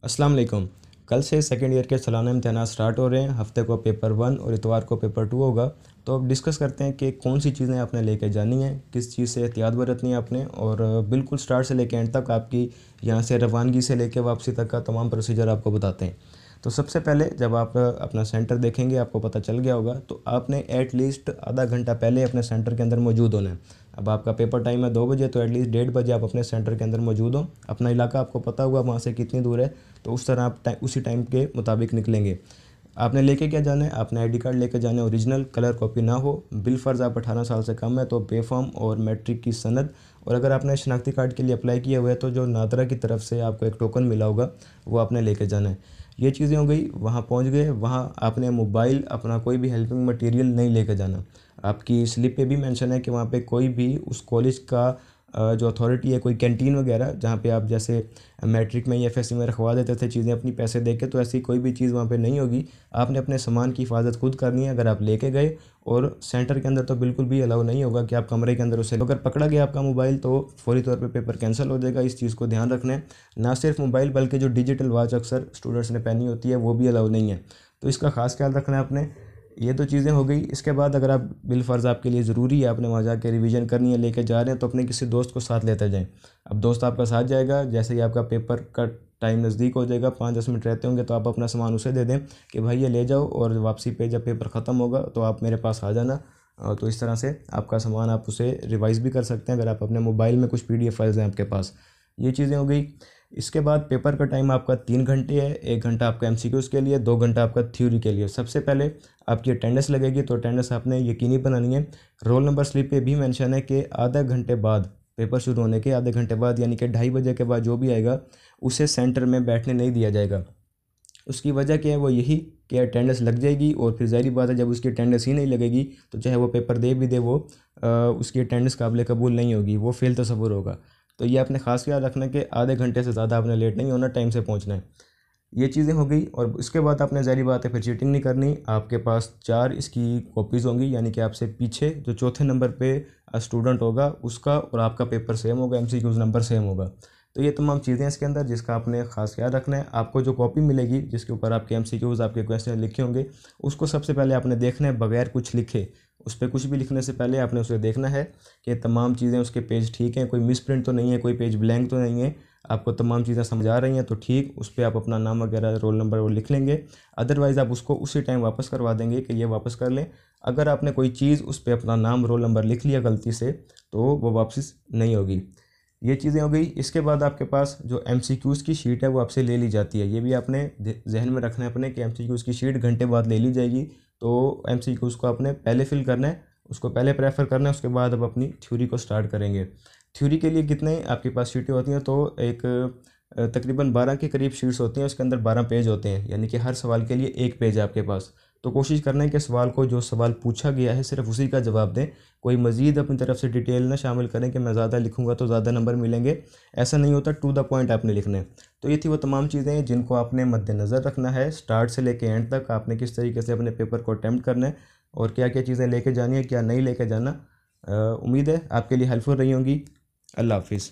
अस्सलाम वालेकुम। कल से सेकेंड ईयर के सालाना इम्तहानात स्टार्ट हो रहे हैं। हफ्ते को पेपर 1 और इतवार को पेपर 2 होगा। तो अब डिस्कस करते हैं कि कौन सी चीज़ें आपने लेके जानी है, किस चीज़ से एहतियात बरतनी है आपने, और बिल्कुल स्टार्ट से लेके एंड तक आपकी यहाँ से रवानगी से लेके वापसी तक का तमाम प्रोसीजर आपको बताते हैं। तो सबसे पहले जब आप अपना सेंटर देखेंगे, आपको पता चल गया होगा, तो आपने एटलीस्ट आधा घंटा पहले अपने सेंटर के अंदर मौजूद होना है। अब आपका पेपर टाइम है 2 बजे, तो एटलीस्ट 1:30 बजे आप अपने सेंटर के अंदर मौजूद हो। अपना इलाका आपको पता हुआ वहाँ से कितनी दूर है, तो उस तरह आप उसी टाइम के मुताबिक निकलेंगे। आपने लेके क्या जाना है, आपने आईडी कार्ड लेके जाना है, ओरिजिनल, कलर कॉपी ना हो, बिल फ़र्ज़ आप 18 साल से कम है तो बेफॉर्म और मैट्रिक की सनद, और अगर आपने शनाख्ती कार्ड के लिए अप्लाई किया हुआ है तो जो नादरा की तरफ से आपको एक टोकन मिला होगा वो आपने लेके जाना है। ये चीज़ें हो गई। वहाँ पहुँच गए, वहाँ आपने मोबाइल, अपना कोई भी हेल्पिंग मटेरियल नहीं लेके जाना। आपकी स्लिप पे भी मेंशन है कि वहाँ पे कोई भी उस कॉलेज का जो अथॉरिटी है, कोई कैंटीन वगैरह जहाँ पे आप जैसे मैट्रिक में या एफएससी में रखवा देते थे चीज़ें अपनी पैसे दे के, तो ऐसी कोई भी चीज़ वहाँ पे नहीं होगी। आपने अपने सामान की हिफाजत खुद करनी है अगर आप लेके गए। और सेंटर के अंदर तो बिल्कुल भी अलाउ नहीं होगा कि आप कमरे के अंदर उसे, अगर पकड़ा गया आपका मोबाइल तो फौरी तौर पे पेपर कैंसिल हो जाएगा। इस चीज़ को ध्यान रखना है। ना सिर्फ मोबाइल बल्कि जो डिजिटल वॉच अक्सर स्टूडेंट्स ने पहनी होती है वो भी अलाउ नहीं है, तो इसका खास ख्याल रखना है आपने। ये तो चीज़ें हो गई। इसके बाद अगर आप बिलफ़र्ज़ आपके लिए ज़रूरी है, आपने वहाँ जाके रिवीजन करनी है, लेके जा रहे हैं, तो अपने किसी दोस्त को साथ लेते जाएं। अब दोस्त आपका साथ जाएगा, जैसे ही आपका पेपर का टाइम नज़दीक हो जाएगा, 5-10 मिनट रहते होंगे, तो आप अपना सामान उसे दे दें कि भाई ये ले जाओ, और वापसी पे जब पेपर ख़त्म होगा तो आप मेरे पास आ जाना। तो इस तरह से आपका सामान आप उसे रिवाइज़ भी कर सकते हैं अगर आप अपने मोबाइल में कुछ PDF फाइल्स हैं आपके पास। ये चीज़ें हो गई। इसके बाद पेपर का टाइम आपका 3 घंटे है। 1 घंटा आपका MCQs के लिए, 2 घंटा आपका थ्योरी के लिए। सबसे पहले आपकी अटेंडेंस लगेगी, तो अटेंडेंस आपने यकीनी बनानी है। रोल नंबर स्लिप पे भी मेंशन है कि आधा घंटे बाद, पेपर शुरू होने के आधे घंटे बाद, यानी कि 2:30 बजे के बाद जो भी आएगा उसे सेंटर में बैठने नहीं दिया जाएगा। उसकी वजह क्या है, वो यही कि अटेंडेंस लग जाएगी, और फिर ज़ाहिर बात है जब उसकी अटेंडेंस ही नहीं लगेगी तो चाहे वो पेपर दे भी दे, वो उसकी अटेंडेंस काबिल कबूल नहीं होगी, वो फेल तस्वुर होगा। तो ये आपने ख़ास ख्याल रखना है कि आधे घंटे से ज़्यादा आपने लेट नहीं होना, टाइम से पहुंचना है। ये चीज़ें हो गई। और इसके बाद आपने ज़ाहिर बात है फिर चीटिंग नहीं करनी। आपके पास 4 इसकी कॉपीज़ होंगी, यानी कि आपसे पीछे जो चौथे नंबर पे स्टूडेंट होगा उसका और आपका पेपर सेम होगा, MCQs नंबर सेम होगा। तो ये तमाम चीज़ें इसके अंदर जिसका आपने ख़ास ख्याल रखना है। आपको जो कॉपी मिलेगी जिसके ऊपर आपके MCQs, आपके क्वेश्चन लिखे होंगे, उसको सबसे पहले आपने देखना है बगैर कुछ लिखे। उस पर कुछ भी लिखने से पहले आपने उसे देखना है कि तमाम चीज़ें उसके पेज ठीक हैं, कोई मिस प्रिंट तो नहीं है, कोई पेज ब्लैंक तो नहीं है, आपको तमाम चीज़ें समझ आ रही हैं तो ठीक, उस पर आप अपना नाम वगैरह, रोल नंबर वो लिख लेंगे। अदरवाइज़ आप उसको उसी टाइम वापस करवा देंगे कि ये वापस कर लें। अगर आपने कोई चीज़ उस पर अपना नाम, रोल नंबर लिख लिया गलती से, तो वो वापस नहीं होगी। ये चीज़ें हो गई। इसके बाद आपके पास जो MCQs की शीट है वो आपसे ले ली जाती है। ये भी आपने जहन में रखना है अपने कि MCQs की शीट घंटे बाद ले ली जाएगी। तो MCQs को आपने पहले फिल करना है, उसको पहले प्रेफर करना है, उसके बाद अब अपनी थ्योरी को स्टार्ट करेंगे। थ्योरी के लिए कितने आपके पास शीटें होती हैं, तो एक तकरीबन 12 के करीब शीट्स होती हैं। उसके अंदर 12 पेज होते हैं, यानी कि हर सवाल के लिए एक पेज है आपके पास। तो कोशिश करना है कि सवाल को, जो सवाल पूछा गया है, सिर्फ उसी का जवाब दें। कोई मज़ीद अपनी तरफ से डिटेल ना शामिल करें कि मैं ज़्यादा लिखूंगा तो ज़्यादा नंबर मिलेंगे। ऐसा नहीं होता, टू द पॉइंट आपने लिखना है। तो ये थी वो तमाम चीज़ें जिनको आपने मद्देनज़र रखना है। स्टार्ट से लेके एंड तक आपने किस तरीके से अपने पेपर को अटैम्प्ट करना है, और क्या क्या चीज़ें लेके जानी है, क्या नहीं लेके जाना। उम्मीद है आपके लिए हेल्पफुल रही होंगी। अल्लाह हाफिज़।